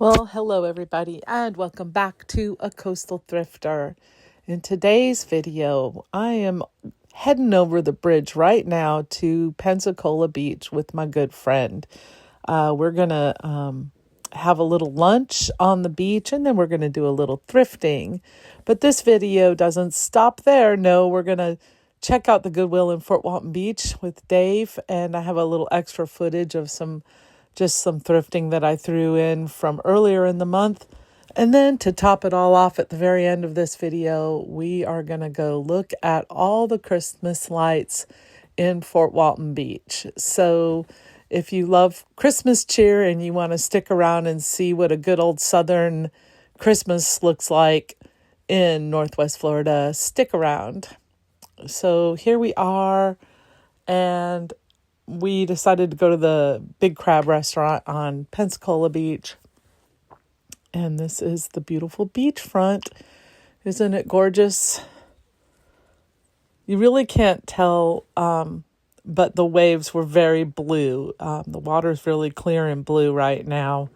Well, hello everybody, and welcome back to A Coastal Thrifter. In today's video, I am heading over the bridge right now to Pensacola Beach with my good friend. We're gonna have a little lunch on the beach, and then we're gonna do a little thrifting. But this video doesn't stop there. No, we're gonna check out the Goodwill in Fort Walton Beach with Dave, and I have a little extra footage of some thrifting that I threw in from earlier in the month. And then to top it all off at the very end of this video, we are going to go look at all the Christmas lights in Fort Walton Beach. So if you love Christmas cheer and you want to stick around and see what a good old Southern Christmas looks like in Northwest Florida, stick around. So here we are, and we decided to go to the Big Crab restaurant on Pensacola Beach. And this is the beautiful beachfront. Isn't it gorgeous? You really can't tell, but the waves were very blue. The water's really clear and blue right now,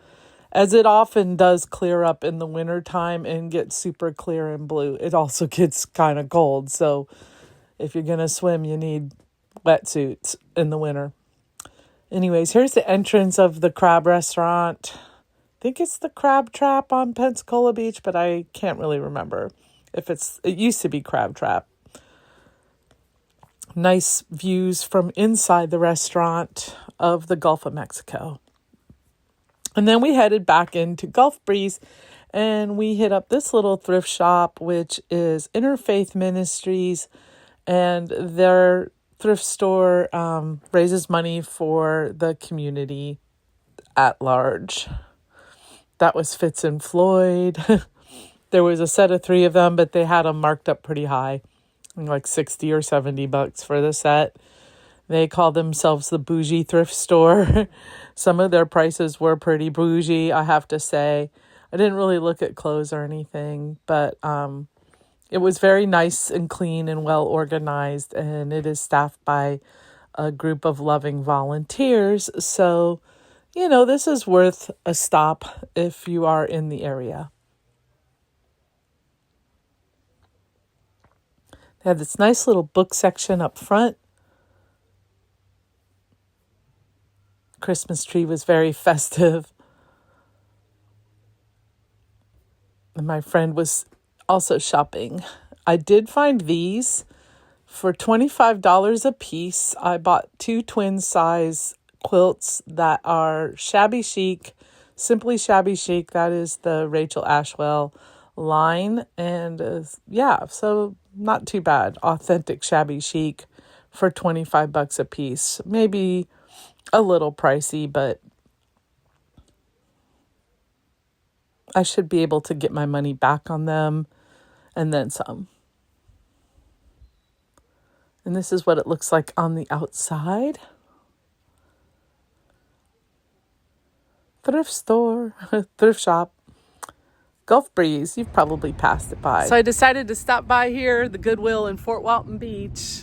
as it often does clear up in the wintertime and get super clear and blue. It also gets kind of cold, so if you're going to swim, you need wetsuits in the winter. Anyways, here's the entrance of the crab restaurant. I think it's the Crab Trap on Pensacola Beach, but I can't really remember if it used to be Crab Trap. Nice views from inside the restaurant of the Gulf of Mexico. And then we headed back into Gulf Breeze, and we hit up this little thrift shop, which is Interfaith Ministries, and their thrift store raises money for the community at large. That was Fitz and Floyd. There was a set of 3 of them, but they had them marked up pretty high, like $60 or $70 for the set. They call themselves the bougie thrift store. Some of their prices were pretty bougie, I have to say. I didn't really look at clothes or anything, but it was very nice and clean and well organized, and it is staffed by a group of loving volunteers. So, this is worth a stop if you are in the area. They have this nice little book section up front. Christmas tree was very festive. And my friend was also shopping. I did find these for $25 a piece. I bought 2 twin size quilts that are shabby chic, simply shabby chic. That is the Rachel Ashwell line. And so not too bad. Authentic shabby chic for $25 a piece. Maybe a little pricey, but I should be able to get my money back on them and then some. And this is what it looks like on the outside. Thrift store, thrift shop, Gulf Breeze. You've probably passed it by. So I decided to stop by here, the Goodwill in Fort Walton Beach.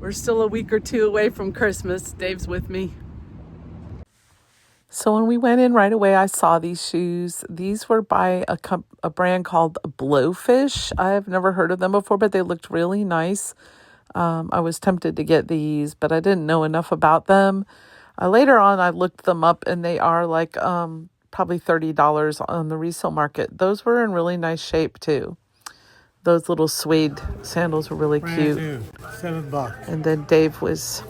We're still a week or 2 away from Christmas. Dave's with me. So when we went in right away, I saw these shoes. These were by a brand called Blowfish. I've never heard of them before, but they looked really nice. I was tempted to get these, but I didn't know enough about them. Later on, I looked them up, and they are like probably $30 on the resale market. Those were in really nice shape, too. Those little suede sandals were really cute. New, $7. And then Dave was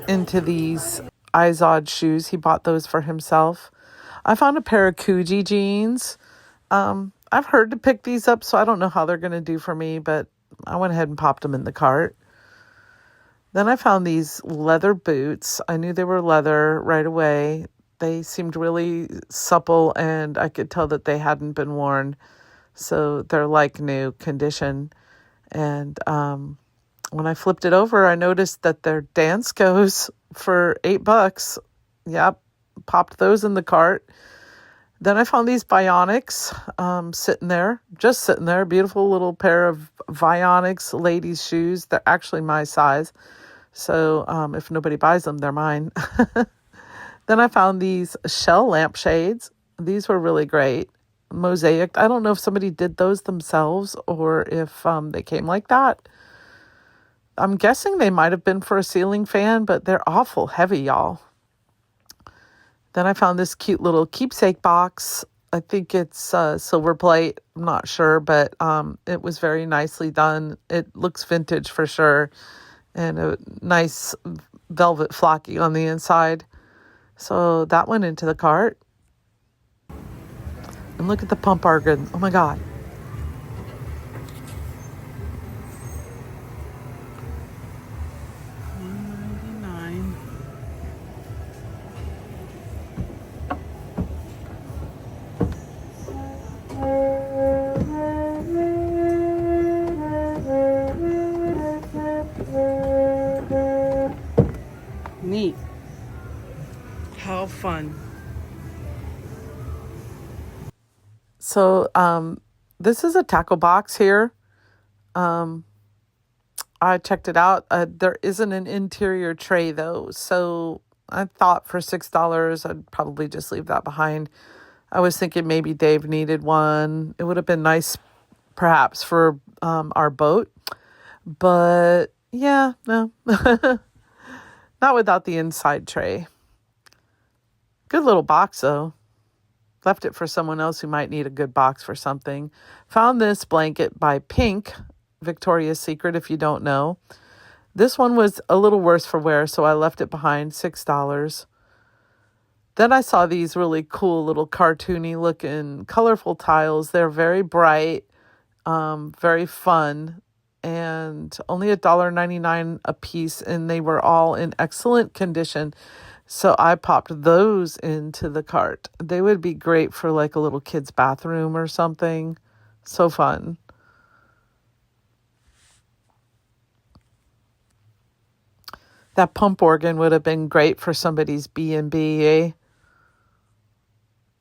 into these Izod shoes. He bought those for himself. I found a pair of Coogee jeans. I've heard to pick these up, so I don't know how they're going to do for me, but I went ahead and popped them in the cart. Then I found these leather boots. I knew they were leather right away. They seemed really supple, and I could tell that they hadn't been worn. So they're like new condition. And when I flipped it over, I noticed that they're Danskos for $8. Yep, popped those in the cart. Then I found these Vionics just sitting there. Beautiful little pair of Vionics ladies' shoes. They're actually my size. So if nobody buys them, they're mine. Then I found these shell lampshades. These were really great. Mosaic. I don't know if somebody did those themselves or if they came like that. I'm guessing they might have been for a ceiling fan, but they're awful heavy, y'all. Then I found this cute little keepsake box. I think it's silver plate. I'm not sure, but it was very nicely done. It looks vintage for sure. And a nice velvet flocky on the inside. So that went into the cart. And look at the pump organ. Oh my God. $199. Neat. How fun. So this is a tackle box here. I checked it out. There isn't an interior tray though. So I thought for $6, I'd probably just leave that behind. I was thinking maybe Dave needed one. It would have been nice perhaps for our boat. But yeah, no. Not without the inside tray. Good little box though. Left it for someone else who might need a good box for something. Found this blanket by Pink, Victoria's Secret, if you don't know. This one was a little worse for wear, so I left it behind, $6. Then I saw these really cool little cartoony looking colorful tiles. They're very bright, very fun, and only $1.99 a piece, and they were all in excellent condition. So I popped those into the cart. They would be great for like a little kid's bathroom or something. So fun. That pump organ would have been great for somebody's B&B, eh?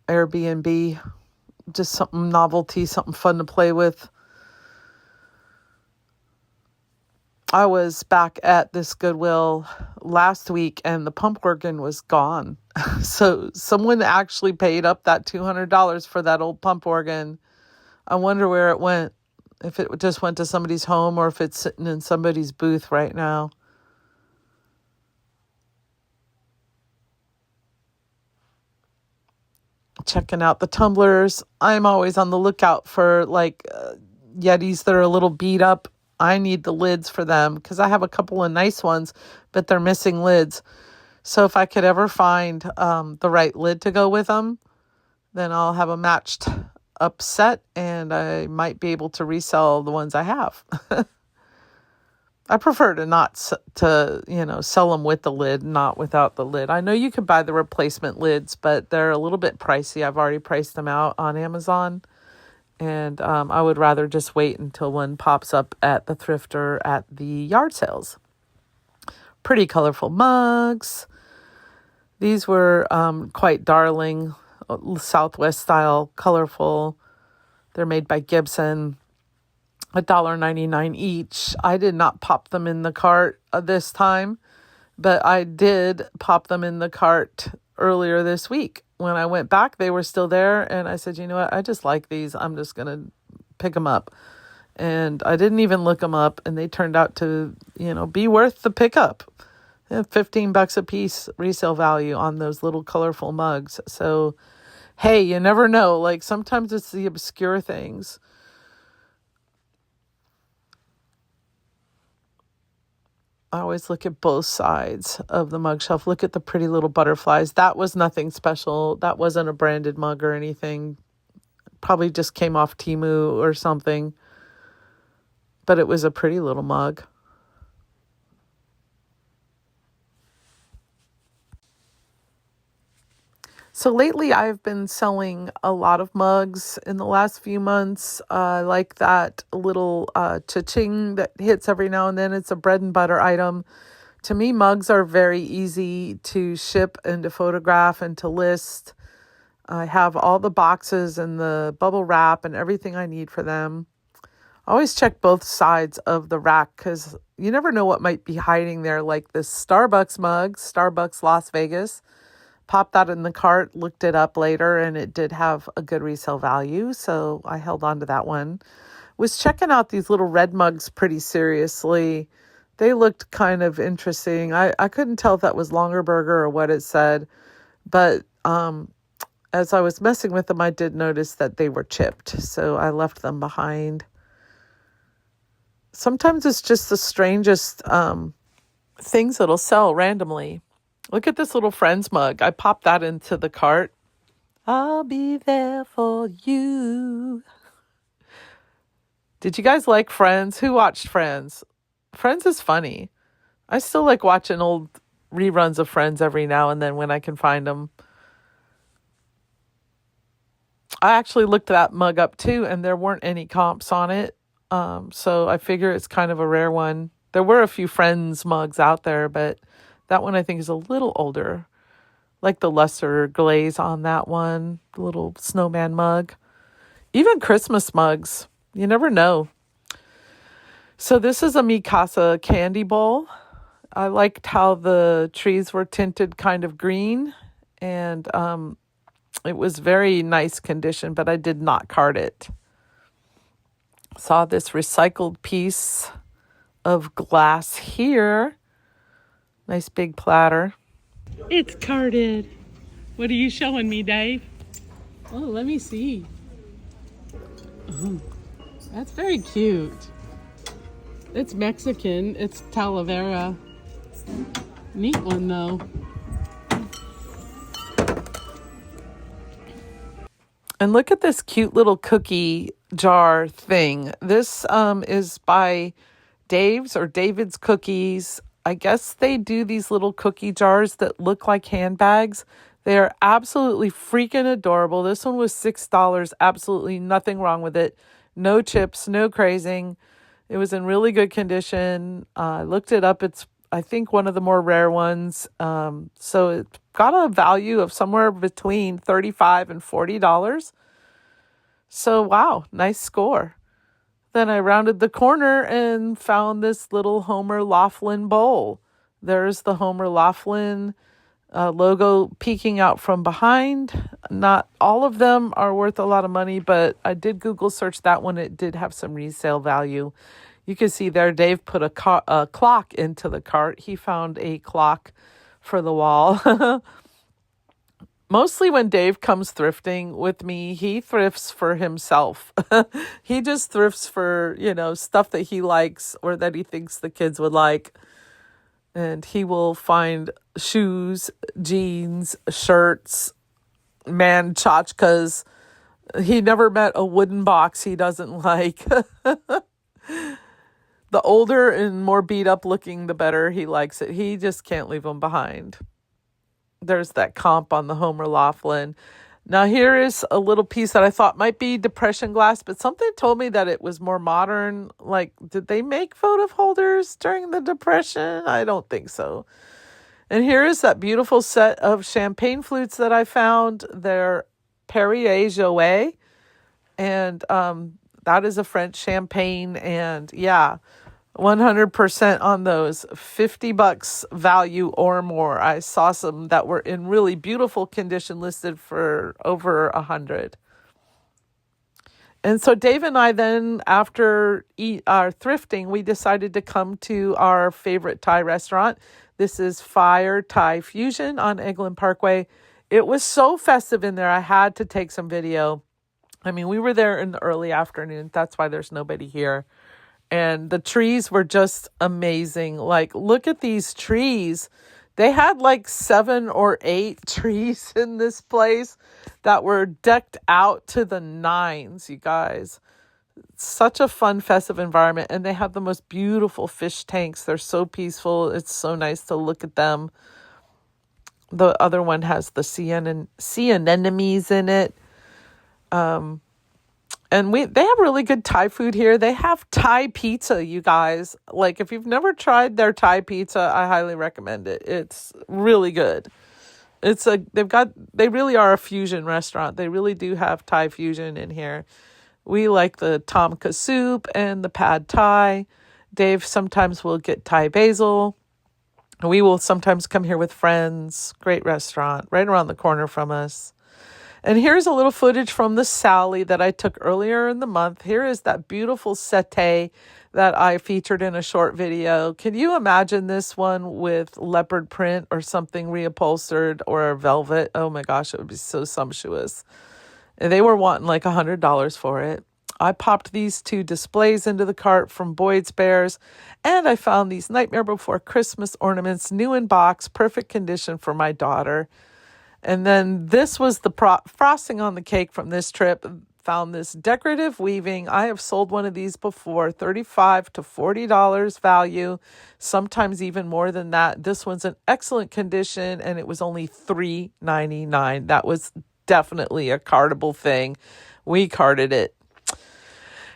Airbnb. Just something novelty, something fun to play with. I was back at this Goodwill last week and the pump organ was gone. So someone actually paid up that $200 for that old pump organ. I wonder where it went. If it just went to somebody's home or if it's sitting in somebody's booth right now. Checking out the tumblers. I'm always on the lookout for Yetis that are a little beat up. I need the lids for them because I have a couple of nice ones, but they're missing lids. So if I could ever find the right lid to go with them, then I'll have a matched up set and I might be able to resell the ones I have. I prefer to not sell them with the lid, not without the lid. I know you could buy the replacement lids, but they're a little bit pricey. I've already priced them out on Amazon. And I would rather just wait until one pops up at the thrift or at the yard sales. Pretty colorful mugs. These were quite darling, Southwest style, colorful. They're made by Gibson. $1.99 each. I did not pop them in the cart this time, but I did pop them in the cart earlier this week. When I went back, they were still there, and I said, you know what, I just like these. I'm just going to pick them up. And I didn't even look them up, and they turned out to, be worth the pickup. $15 a piece resale value on those little colorful mugs. So, hey, you never know. Like, sometimes it's the obscure things. I always look at both sides of the mug shelf. Look at the pretty little butterflies. That was nothing special. That wasn't a branded mug or anything. Probably just came off Temu or something. But it was a pretty little mug. So lately I've been selling a lot of mugs in the last few months. I like that little cha-ching that hits every now and then. It's a bread and butter item. To me, mugs are very easy to ship and to photograph and to list. I have all the boxes and the bubble wrap and everything I need for them. I always check both sides of the rack because you never know what might be hiding there, like this Starbucks mug, Starbucks Las Vegas. popped that in the cart, looked it up later, and it did have a good resale value. So I held on to that one. Was checking out these little red mugs pretty seriously. They looked kind of interesting. I couldn't tell if that was Longerberger or what it said. But as I was messing with them, I did notice that they were chipped. So I left them behind. Sometimes it's just the strangest things that'll sell randomly. Look at this little Friends mug. I popped that into the cart. I'll be there for you. Did you guys like Friends? Who watched Friends? Friends is funny. I still like watching old reruns of Friends every now and then when I can find them. I actually looked that mug up too, and there weren't any comps on it. So I figure it's kind of a rare one. There were a few Friends mugs out there, but that one I think is a little older. Like the lesser glaze on that one, the little snowman mug. Even Christmas mugs. You never know. So this is a Mikasa candy bowl. I liked how the trees were tinted kind of green, and it was very nice condition, but I did not cart it. Saw this recycled piece of glass here. Nice big platter. It's carted. What are you showing me, Dave? Oh, let me see. Oh, that's very cute. It's Mexican. It's Talavera. Neat one, though. And look at this cute little cookie jar thing. This is by David's Cookies. I guess they do these little cookie jars that look like handbags. They are absolutely freaking adorable. This one was $6. Absolutely nothing wrong with it. No chips, no crazing. It was in really good condition. I looked it up. It's, I think, one of the more rare ones. So it got a value of somewhere between $35 and $40. So, wow, nice score. Then I rounded the corner and found this little Homer Laughlin bowl. There's the Homer Laughlin logo peeking out from behind. Not all of them are worth a lot of money, but I did Google search that one. It did have some resale value. You can see there Dave put a clock into the cart. He found a clock for the wall. Mostly when Dave comes thrifting with me, he thrifts for himself. He just thrifts for, stuff that he likes or that he thinks the kids would like. And he will find shoes, jeans, shirts, man tchotchkes. He never met a wooden box he doesn't like. The older and more beat up looking, the better he likes it. He just can't leave them behind. There's that comp on the Homer Laughlin. Now here is a little piece that I thought might be depression glass, but something told me that it was more modern. Like, did they make votive holders during the Depression? I don't think so. And here is that beautiful set of champagne flutes that I found. They're Perrier Jouet, and that is a French champagne, and yeah, 100% on those. $50 value or more. I saw some that were in really beautiful condition listed for over $100. And so Dave and I then, after our thrifting, we decided to come to our favorite Thai restaurant. This is Fire Thai Fusion on Eglin Parkway. It was so festive in there. I had to take some video. I mean, we were there in the early afternoon. That's why there's nobody here. And the trees were just amazing. Like, look at these trees. They had like 7 or 8 trees in this place that were decked out to the nines, you guys. Such a fun, festive environment. And they have the most beautiful fish tanks. They're so peaceful. It's so nice to look at them. The other one has the sea anemones in it. And they have really good Thai food here. They have Thai pizza, you guys. Like, if you've never tried their Thai pizza, I highly recommend it. It's really good. They really are a fusion restaurant. They really do have Thai fusion in here. We like the tom kha soup and the pad Thai. Dave sometimes will get Thai basil. We will sometimes come here with friends. Great restaurant right around the corner from us. And here's a little footage from the Sally that I took earlier in the month. Here is that beautiful settee that I featured in a short video. Can you imagine this one with leopard print or something reupholstered or velvet? Oh my gosh, it would be so sumptuous. And they were wanting like $100 for it. I popped these two displays into the cart from Boyd's Bears, and I found these Nightmare Before Christmas ornaments, new in box, perfect condition for my daughter. And then this was the frosting on the cake from this trip. Found this decorative weaving. I have sold one of these before, $35 to $40 value, sometimes even more than that. This one's in excellent condition, and it was only $3.99. That was definitely a cartable thing. We carted it.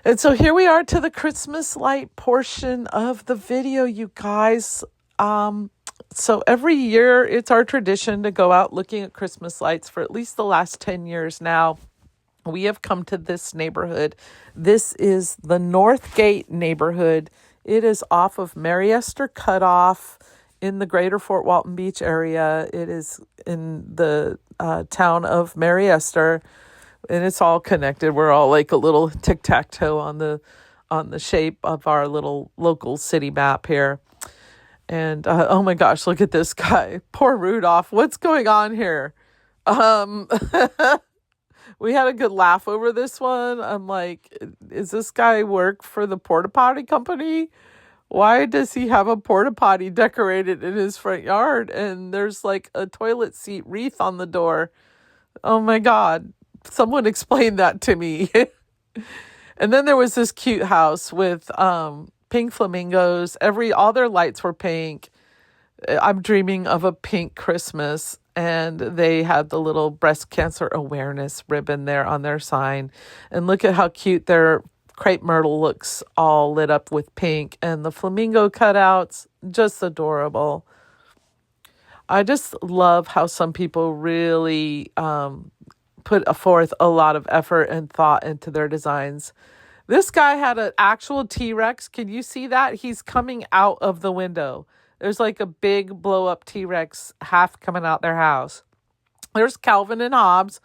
And so here we are to the Christmas light portion of the video, you guys. So every year it's our tradition to go out looking at Christmas lights. For at least the last 10 years now, we have come to this neighborhood. This is the North Gate neighborhood. It is off of Mary Esther Cutoff in the greater Fort Walton Beach area. It is in the town of Mary Esther, and it's all connected. We're all like a little tic-tac-toe on the shape of our little local city map here. And oh my gosh, look at this guy. Poor Rudolph. What's going on here? We had a good laugh over this one. I'm like, is this guy work for the porta potty company? Why does he have a porta potty decorated in his front yard? And there's like a toilet seat wreath on the door. Oh my God. Someone explained that to me. And then there was this cute house with pink flamingos. All their lights were pink. I'm dreaming of a pink Christmas. And they had the little breast cancer awareness ribbon there on their sign. And look at how cute their crepe myrtle looks, all lit up with pink. And the flamingo cutouts, just adorable. I just love how some people really put forth a lot of effort and thought into their designs. This guy had an actual T-Rex. Can you see that? He's coming out of the window. There's like a big blow-up T-Rex half coming out their house. There's Calvin and Hobbes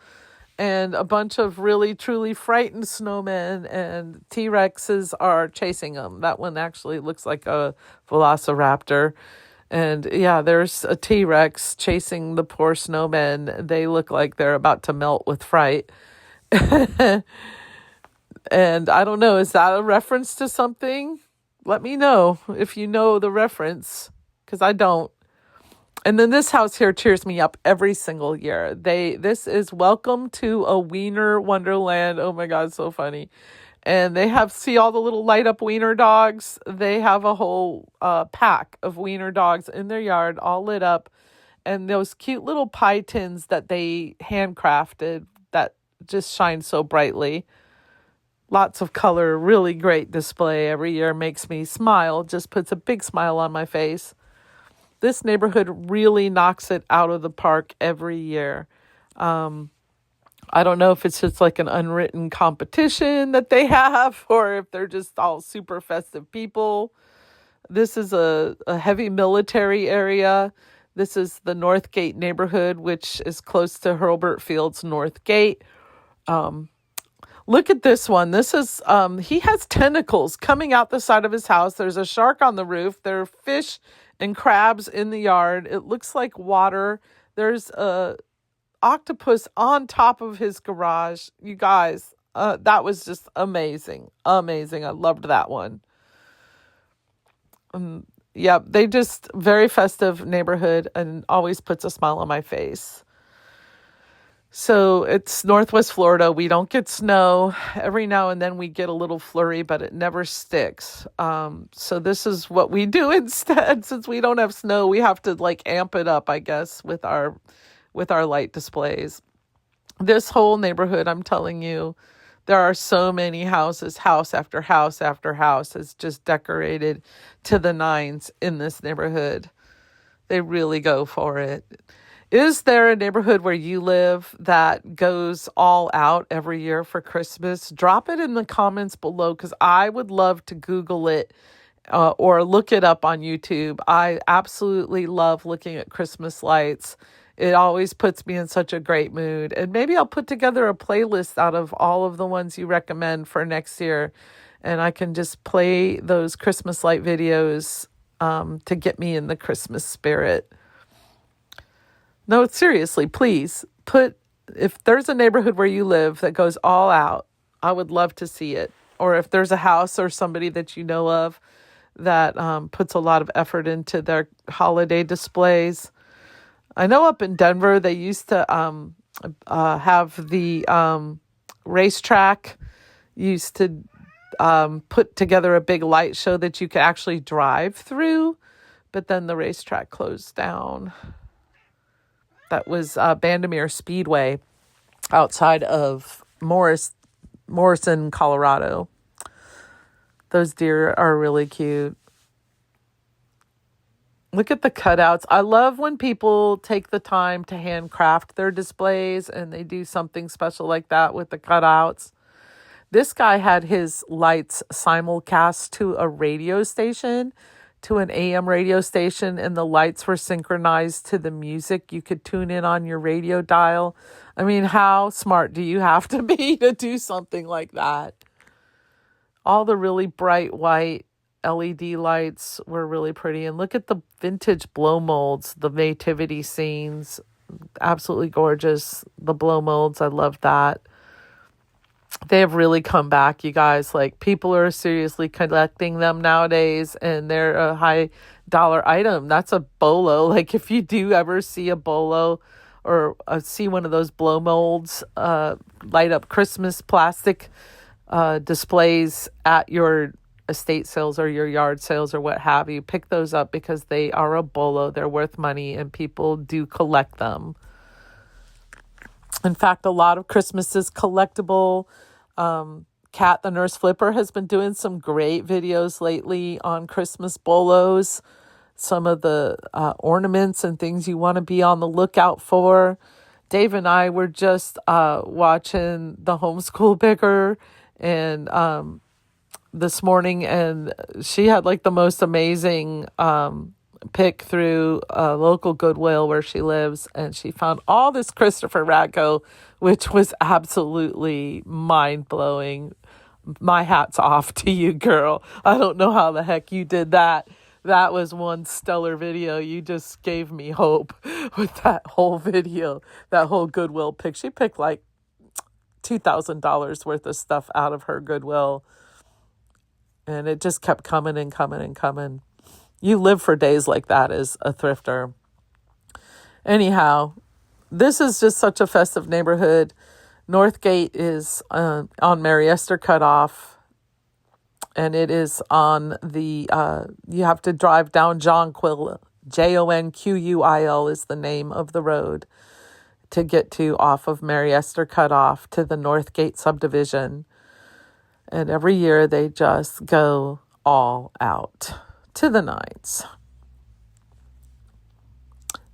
and a bunch of really, truly frightened snowmen, and T-Rexes are chasing them. That one actually looks like a velociraptor. And yeah, there's a T-Rex chasing the poor snowmen. They look like they're about to melt with fright. And I don't know, is that a reference to something? Let me know if you know the reference, because I don't. And then this house here cheers me up every single year. This is Welcome to a Wiener Wonderland. Oh my God, so funny. And they see all the little light up wiener dogs. They have a whole pack of wiener dogs in their yard, all lit up. And those cute little pie tins that they handcrafted that just shine so brightly. Lots of color, really great display every year, makes me smile, just puts a big smile on my face. This neighborhood really knocks it out of the park every year. I don't know if it's just like an unwritten competition that they have or if they're just all super festive people. This is a heavy military area. This is the North Gate neighborhood, which is close to Hurlburt Field's North Gate. Look at this one. This is, he has tentacles coming out the side of his house. There's a shark on the roof. There are fish and crabs in the yard. It looks like water. There's a octopus on top of his garage. You guys, that was just amazing. Amazing. I loved that one. Yeah, they just very festive neighborhood and always puts a smile on my face. So it's Northwest Florida. We don't get snow. Every now and then we get a little flurry, but it never sticks. So this is what we do instead. Since we don't have snow, we have to like amp it up, I guess, with our light displays. This whole neighborhood, I'm telling you, there are so many houses, house after house after house is just decorated to the nines in this neighborhood. They really go for it. Is there a neighborhood where you live that goes all out every year for Christmas? Drop it in the comments below because I would love to Google it or look it up on YouTube. I absolutely love looking at Christmas lights. It always puts me in such a great mood. And maybe I'll put together a playlist out of all of the ones you recommend for next year. And I can just play those Christmas light videos to get me in the Christmas spirit. No, seriously, please if there's a neighborhood where you live that goes all out, I would love to see it. Or if there's a house or somebody that you know of that puts a lot of effort into their holiday displays. I know up in Denver, they used to have the racetrack used to put together a big light show that you could actually drive through, but then the racetrack closed down. That was Bandimere Speedway outside of Morrison, Colorado. Those deer are really cute. Look at the cutouts. I love when people take the time to handcraft their displays and they do something special like that with the cutouts. This guy had his lights simulcast to a radio station, to an AM radio station, and the lights were synchronized to the music you could tune in on your radio dial. I mean, how smart do you have to be to do something like that? All the really bright white LED lights were really pretty. And look at the vintage blow molds, the nativity scenes. Absolutely gorgeous. The blow molds, I love that. They have really come back, you guys. Like, people are seriously collecting them nowadays, and they're a high dollar item. That's a bolo. Like, if you do ever see a bolo or see one of those blow molds, light up Christmas plastic displays at your estate sales or your yard sales or what have you, pick those up because they are a bolo. They're worth money and people do collect them. In fact, a lot of Christmas is collectible. Kat, the Nurse Flipper, has been doing some great videos lately on Christmas bolos, some of the ornaments and things you want to be on the lookout for. Dave and I were just watching the Homeschool Bigger and this morning, and she had like the most amazing pick through a local Goodwill where she lives, and she found all this Christopher Radko, which was absolutely mind-blowing. My hat's off to you, girl. I don't know how the heck you did that. That was one stellar video. You just gave me hope with that whole video, that whole Goodwill pick. She picked like $2,000 worth of stuff out of her Goodwill, and it just kept coming and coming and coming. You live for days like that as a thrifter. Anyhow, this is just such a festive neighborhood. Northgate is on Mary Esther Cutoff, and it is on the, you have to drive down Jonquil. Jonquil is the name of the road to get to off of Mary Esther Cutoff to the Northgate subdivision. And every year they just go all out to the nines.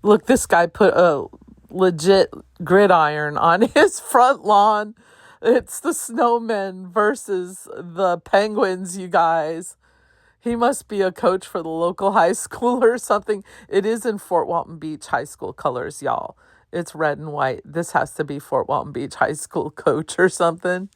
Look, this guy put a legit gridiron on his front lawn. It's the snowmen versus the penguins, you guys. He must be a coach for the local high school or something. It is in Fort Walton Beach high school colors, y'all. It's red and white. This has to be Fort Walton Beach high school coach or something.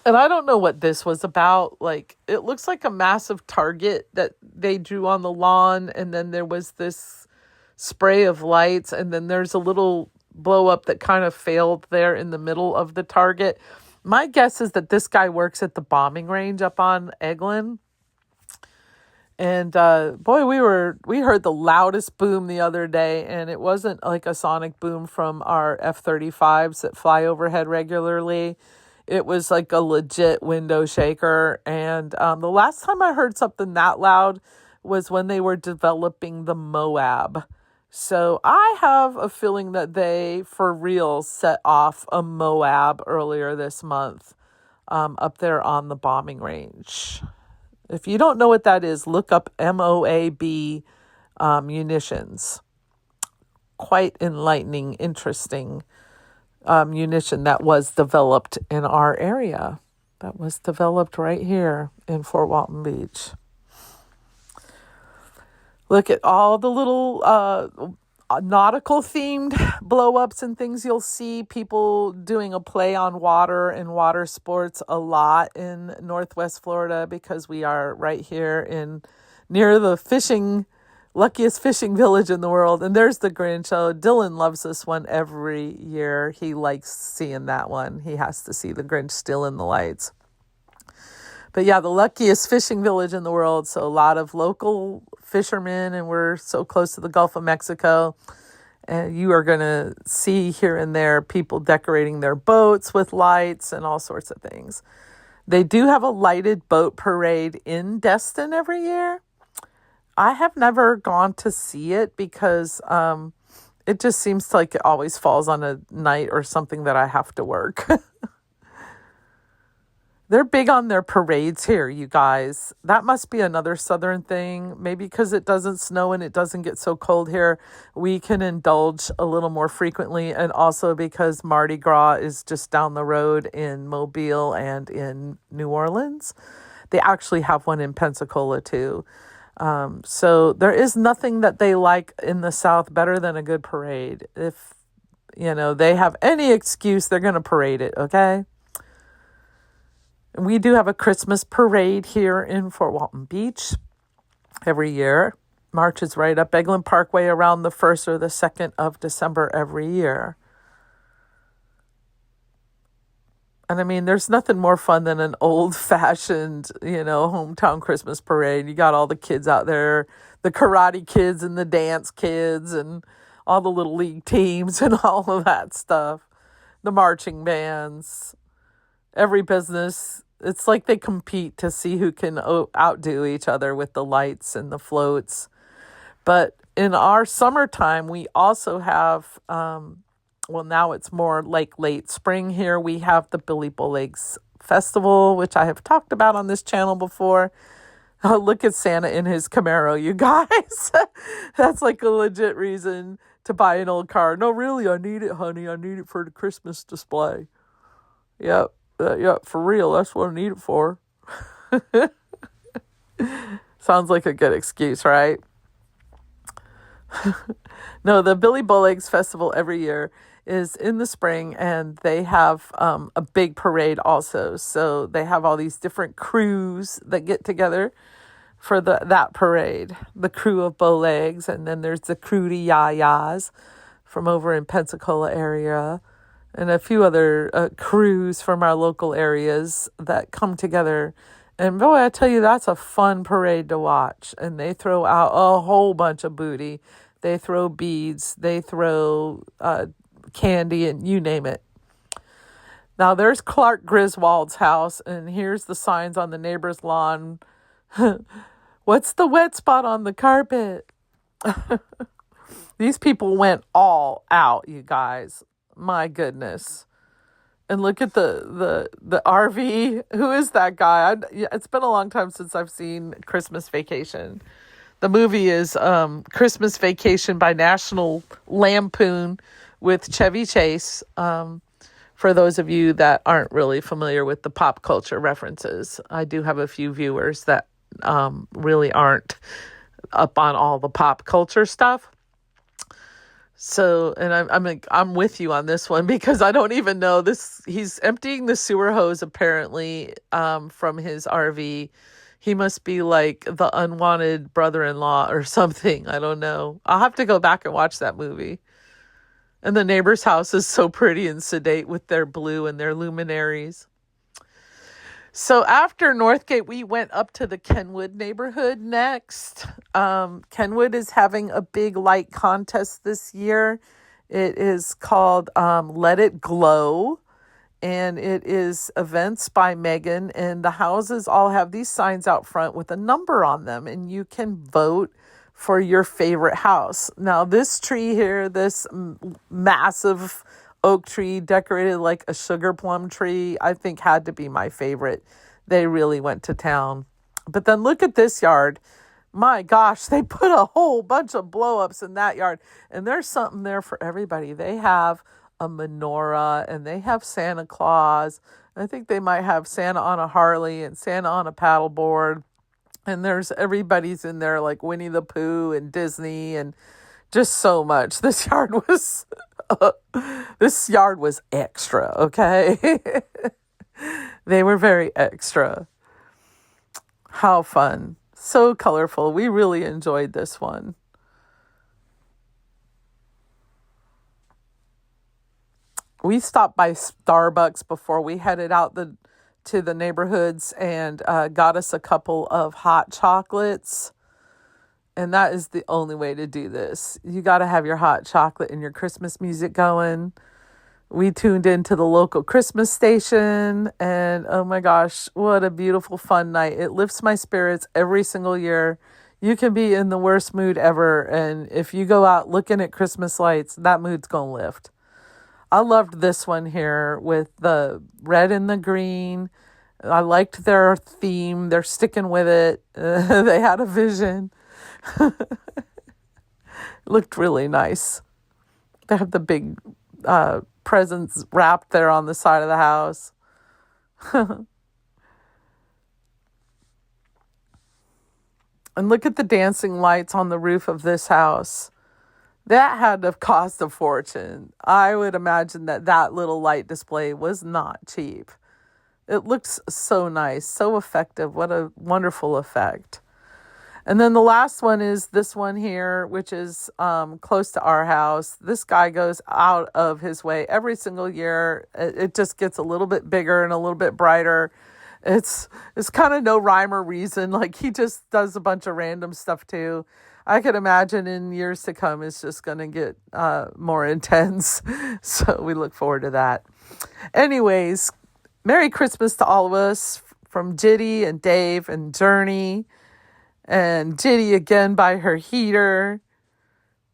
And I don't know what this was about. Like, it looks like a massive target that they drew on the lawn. And then there was this spray of lights. And then there's a little blow up that kind of failed there in the middle of the target. My guess is that this guy works at the bombing range up on Eglin. And boy, we heard the loudest boom the other day. And it wasn't like a sonic boom from our F-35s that fly overhead regularly. It was like a legit window shaker. And the last time I heard something that loud was when they were developing the Moab. So I have a feeling that they, for real, set off a Moab earlier this month up there on the bombing range. If you don't know what that is, look up MOAB munitions. Quite enlightening, interesting munition that was developed in our area. that was developed right here in Fort Walton Beach. Look at all the little nautical themed blow ups and things you'll see. People doing a play on water and water sports a lot in Northwest Florida because we are right here in near the luckiest fishing village in the world. And there's the Grinch. Oh, Dylan loves this one every year. He likes seeing that one. He has to see the Grinch still in the lights. But yeah, the luckiest fishing village in the world. So a lot of local fishermen, and we're so close to the Gulf of Mexico. And you are going to see here and there people decorating their boats with lights and all sorts of things. They do have a lighted boat parade in Destin every year. I have never gone to see it because it just seems like it always falls on a night or something that I have to work. They're big on their parades here, you guys. That must be another southern thing. Maybe because it doesn't snow and it doesn't get so cold here, we can indulge a little more frequently. And also because Mardi Gras is just down the road in Mobile and in New Orleans. They actually have one in Pensacola too. So there is nothing that they like in the South better than a good parade. If, they have any excuse, they're going to parade it, okay? We do have a Christmas parade here in Fort Walton Beach every year. Marches right up Eglin Parkway around the 1st or the 2nd of December every year. And I mean, there's nothing more fun than an old-fashioned, hometown Christmas parade. You got all the kids out there, the karate kids and the dance kids and all the little league teams and all of that stuff. The marching bands. Every business, it's like they compete to see who can outdo each other with the lights and the floats. But in our summertime, we also have, now it's more like late spring here. We have the Billy Bullets Festival, which I have talked about on this channel before. Oh, look at Santa in his Camaro, you guys. That's like a legit reason to buy an old car. No, really, I need it, honey. I need it for the Christmas display. Yep. For real, that's what I need it for. Sounds like a good excuse, right? No, the Billy Bullets Festival every year is in the spring, and they have a big parade also. So they have all these different crews that get together for that parade. The crew of Bowlegs, and then there's the crew de Yayas from over in Pensacola area. And a few other crews from our local areas that come together. And boy, I tell you, that's a fun parade to watch. And they throw out a whole bunch of booty. They throw beads. They throw candy, and you name it. Now, there's Clark Griswold's house, and here's the signs on the neighbor's lawn. What's the wet spot on the carpet? These people went all out, you guys. My goodness. And look at the RV. Who is that guy? It's been a long time since I've seen Christmas Vacation. The movie is Christmas Vacation by National Lampoon with Chevy Chase. For those of you that aren't really familiar with the pop culture references, I do have a few viewers that really aren't up on all the pop culture stuff. So, and I'm with you on this one because I don't even know this. He's emptying the sewer hose apparently from his RV. He must be like the unwanted brother-in-law or something. I don't know. I'll have to go back and watch that movie. And the neighbor's house is so pretty and sedate with their blue and their luminaries. So after Northgate, we went up to the Kenwood neighborhood next. Kenwood is having a big light contest this year. It is called Let It Glow, and it is events by Megan. And the houses all have these signs out front with a number on them, and you can vote for your favorite house. Now, this tree here, this massive oak tree decorated like a sugar plum tree, I think had to be my favorite. They really went to town. But then look at this yard. My gosh, they put a whole bunch of blow-ups in that yard. And there's something there for everybody. They have a menorah, and they have Santa Claus. I think they might have Santa on a Harley and Santa on a paddleboard. And everybody's in there like Winnie the Pooh and Disney and just so much. This yard was extra, okay? They were very extra. How fun. So colorful. We really enjoyed this one. We stopped by Starbucks before we headed out to the neighborhoods and got us a couple of hot chocolates. And that is the only way to do this. You got to have your hot chocolate and your Christmas music going. We tuned into the local Christmas station, and oh my gosh, what a beautiful, fun night. It lifts my spirits every single year. You can be in the worst mood ever, and if you go out looking at Christmas lights, that mood's going to lift. I loved this one here with the red and the green. I liked their theme. They're sticking with it. They had a vision. Looked really nice. They have the big presents wrapped there on the side of the house. And look at the dancing lights on the roof of this house. That had to have cost a fortune. I would imagine that little light display was not cheap. It looks so nice, so effective. What a wonderful effect. And then the last one is this one here, which is close to our house. This guy goes out of his way every single year. It just gets a little bit bigger and a little bit brighter. It's kind of no rhyme or reason. Like, he just does a bunch of random stuff too. I could imagine in years to come, it's just going to get more intense. So we look forward to that. Anyways, Merry Christmas to all of us from Jitty and Dave and Journey. And Jitty again by her heater.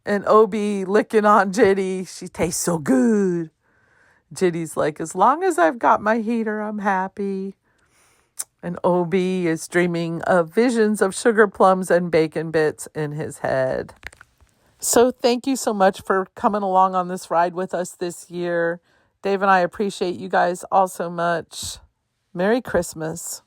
And Obi licking on Jitty. She tastes so good. Jitty's like, as long as I've got my heater, I'm happy. And Obi is dreaming of visions of sugar plums and bacon bits in his head. So thank you so much for coming along on this ride with us this year. Dave and I appreciate you guys all so much. Merry Christmas.